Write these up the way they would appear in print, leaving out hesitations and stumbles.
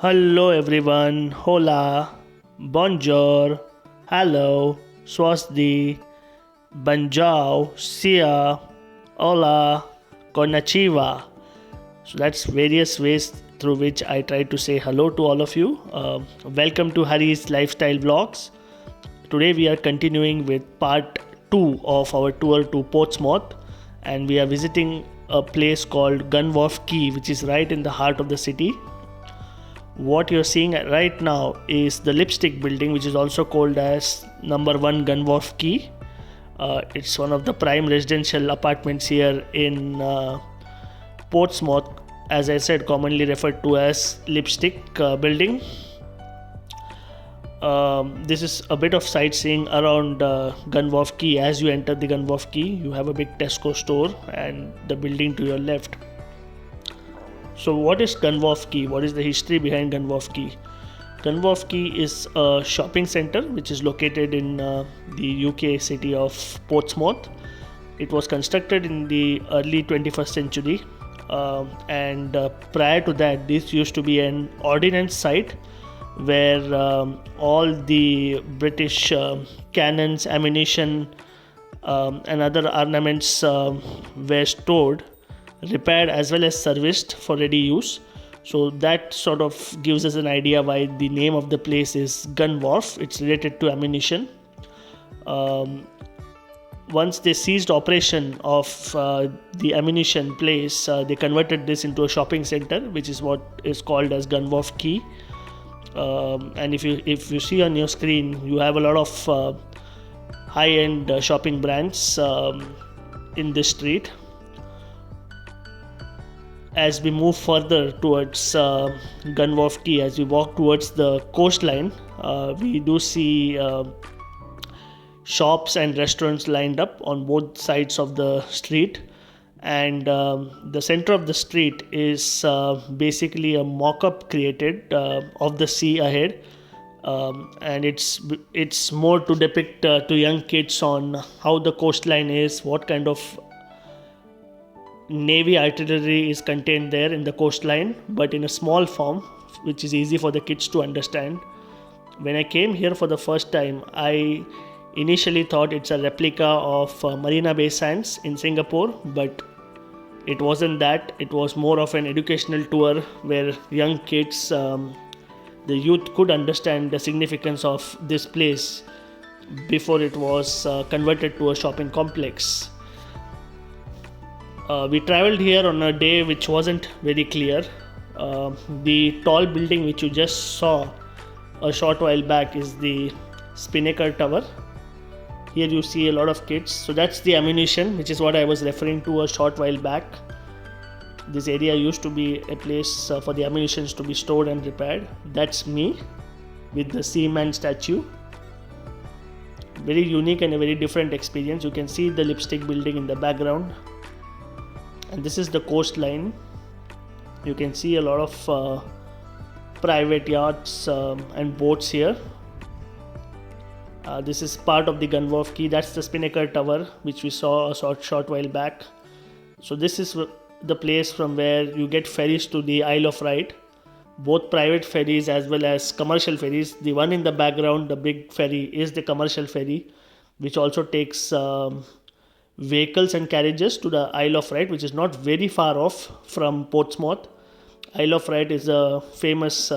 Hello everyone, hola, bonjour, hello, swasdi, banjao, sia, hola, konnichiwa. So that's various ways through which I try to say hello to all of you. Welcome to Hari's Lifestyle Vlogs. Today we are continuing with part 2 of our tour to Portsmouth, and we are visiting a place called Gunwharf Quay, which is right in the heart of the city. What you're seeing right now is the Lipstick building, which is also called as number 1 Gunwharf Quay. It's one of the prime residential apartments here in Portsmouth, as I said, commonly referred to as Lipstick building. This is a bit of sightseeing around Gunwharf Quay. As you enter the Gunwharf Quay, you have a big Tesco store and the building to your left. So what is Gunwharf Quay? What is the history behind Gunwharf Quay? Gunwharf Quay is a shopping center which is located in the UK city of Portsmouth. It was constructed in the early 21st century, and prior to that this used to be an ordnance site where all the British cannons, ammunition and other armaments were stored, repaired as well as serviced for ready use. So that sort of gives us an idea why the name of the place is Gunwharf. It's related to ammunition. Once they ceased operation of the ammunition place, they converted this into a shopping center, which is what is called as Gunwharf Quay. And if you see on your screen, you have a lot of high-end shopping brands in this street. As we move further towards Gunwharf Quay, as we walk towards the coastline, we do see shops and restaurants lined up on both sides of the street, and the center of the street is basically a mock-up created of the sea ahead, and it's more to depict to young kids on how the coastline is, what kind of Navy artillery is contained there in the coastline, but in a small form, which is easy for the kids to understand. When I came here for the first time, I initially thought it's a replica of Marina Bay Sands in Singapore, but it wasn't that. It was more of an educational tour where young kids, the youth, could understand the significance of this place before it was converted to a shopping complex. We traveled here on a day which wasn't very clear. The tall building which you just saw a short while back is the Spinnaker Tower. Here you see a lot of kids. So that's the ammunition, which is what I was referring to a short while back. This area used to be a place for the ammunitions to be stored and repaired. That's me with the Seaman statue. Very unique and a very different experience. You can see the Lipstick building in the background. And this is the coastline. You can see a lot of private yachts and boats here. This is part of the Gunwharf Quay. That's the Spinnaker Tower, which we saw a short while back. So this is the place from where you get ferries to the Isle of Wight, both private ferries as well as commercial ferries. The one in the background, the big ferry, is the commercial ferry, which also takes vehicles and carriages to the Isle of Wight, which is not very far off from Portsmouth. Isle of Wight is a famous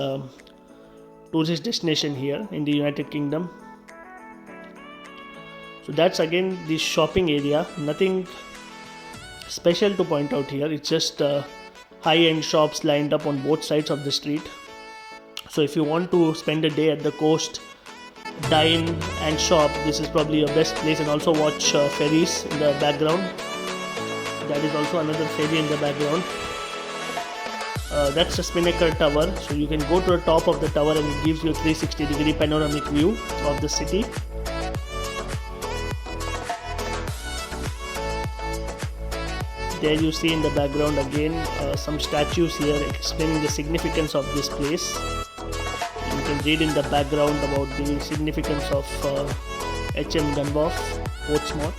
tourist destination here in the United Kingdom. So that's again the shopping area. Nothing special to point out here. It's just high-end shops lined up on both sides of the street. So if you want to spend a day at the coast, dine and shop, this is probably your best place. And also watch ferries in the background. That is also another ferry in the background. That's the Spinnaker Tower. So you can go to the top of the tower and it gives you a 360-degree panoramic view of the city. There you see in the background again some statues here explaining the significance of this place. You can read in the background about the significance of HM Gunwharf, Portsmouth.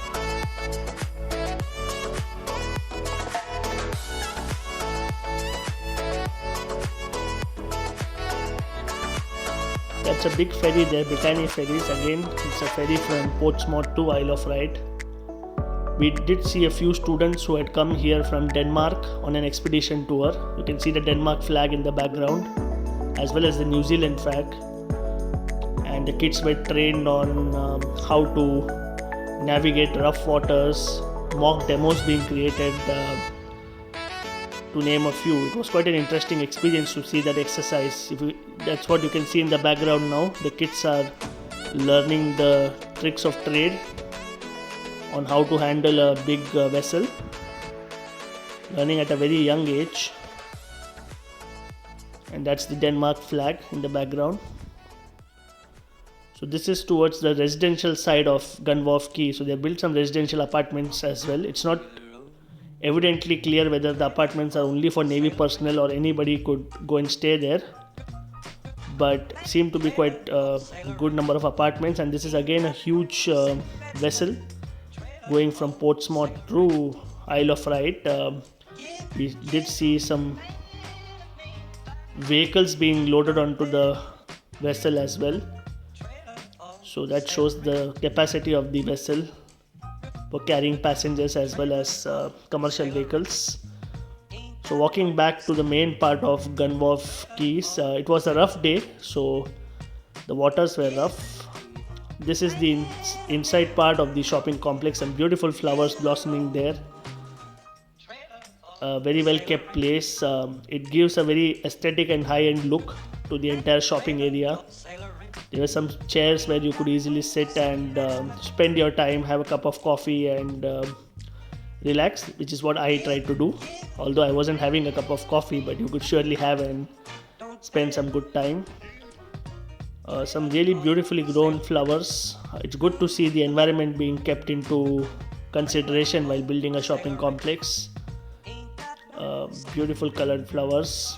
That's a big ferry there, Britannia Ferries. Again, it's a ferry from Portsmouth to Isle of Wight. We did see a few students who had come here from Denmark on an expedition tour. You can see the Denmark flag in the background, as well as the New Zealand flag. And the kids were trained on how to navigate rough waters, mock demos being created, to name a few. It was quite an interesting experience to see that exercise. That's what you can see in the background now. The kids are learning the tricks of trade on how to handle a big vessel, learning at a very young age. And that's the Denmark flag in the background. So this is towards the residential side of Gunwharf Quay. So they built some residential apartments as well. It's not evidently clear whether the apartments are only for Navy personnel or anybody could go and stay there, but seem to be quite a good number of apartments. And this is again a huge vessel going from Portsmouth to Isle of Wight. We did see some vehicles being loaded onto the vessel as well. So that shows the capacity of the vessel for carrying passengers as well as commercial vehicles. So walking back to the main part of Gunwharf Quays, it was a rough day, so the waters were rough. This is the inside part of the shopping complex, some beautiful flowers blossoming there. A very well kept place. It gives a very aesthetic and high-end look to the entire shopping area. There were some chairs where you could easily sit and spend your time, have a cup of coffee and relax, which is what I tried to do. Although I wasn't having a cup of coffee, but you could surely have and spend some good time. Some really beautifully grown flowers. It's good to see the environment being kept into consideration while building a shopping complex. Beautiful colored flowers.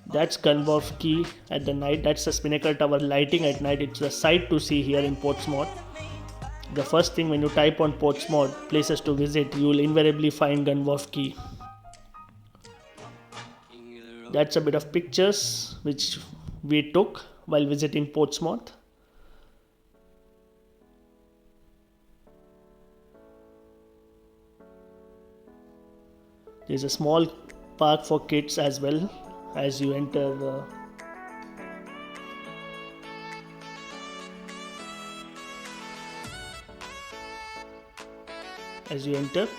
That's Gunwharf Quay at the night. That's the Spinnaker Tower lighting at night. It's a sight to see here in Portsmouth. The first thing when you type on Portsmouth places to visit, you will invariably find Gunwharf Quay. That's a bit of pictures which we took while visiting Portsmouth. There's a small park for kids as well as you enter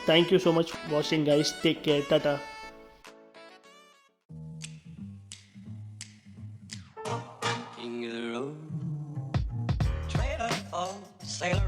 Thank you so much for watching, guys. Take care. Tata. Trader, sailor,